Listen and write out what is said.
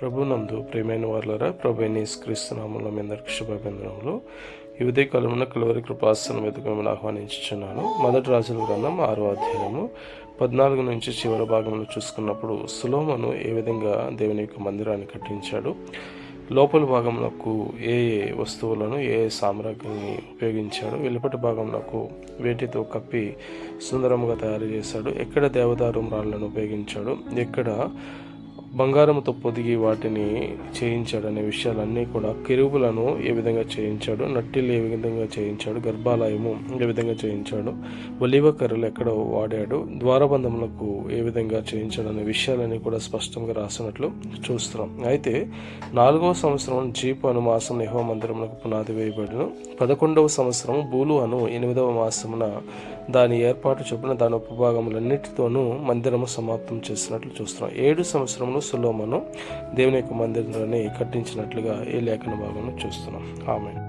ప్రభునందు ప్రియమైన వారులారా, ప్రభు అయిన యేసుక్రీస్తు నామములో మీ అందరికీ శుభాభివందనములు. ఈ ఉదయకాలమున కలువరి కృపాసనం ఎదుగు మిమ్మల్ని ఆహ్వానించుచున్నాను. మొదటి రాజుల గ్రంథం 6వ అధ్యాయము 14 నుంచి చివరి భాగంలో చూసుకున్నప్పుడు సొలొమోను ఏ విధంగా దేవుని యొక్క మందిరాన్ని కట్టించాడు, లోపల భాగంలోకి ఏ వస్తువులను ఏ సామ్రాజ్యాన్ని ఉపయోగించాడు, వెలుపటి భాగంలోకి వేటితో కప్పి సుందరముగా తయారు చేశాడు, ఎక్కడ దేవదారు రాళ్లను ఉపయోగించాడు, ఎక్కడ బంగారంతో పొదిగి వాటిని చేయించాడు అనే విషయాలన్నీ కూడా, కెరూబులను ఏ విధంగా చేయించాడు, నట్టిల్లు ఏ విధంగా చేయించాడు, గర్భాలయము ఏ విధంగా చేయించాడు, ఒలీవ కర్రలు ఎక్కడ వాడాడు, ద్వారబంధములకు ఏ విధంగా చేయించాడు అనే విషయాలన్నీ కూడా స్పష్టంగా రాసినట్లు చూస్తున్నాం. అయితే 4వ సంవత్సరం జీపు అను మాసం యెహోవా మందిరములకు పునాది వేయబడిను. 11వ సంవత్సరం బూలు అను 8వ మాసమున దాని ఏర్పాటు చొప్పున దాని ఉపభాగములన్నిటితోనూ మందిరము సమాప్తం చేసినట్లు చూస్తున్నాం. 7 సంవత్సరములు సొలొమోను దేవుని యొక్క మందిరాన్ని కట్టించినట్లుగా ఈ లేఖన భాగంలో చూస్తున్నాం. ఆమేన్.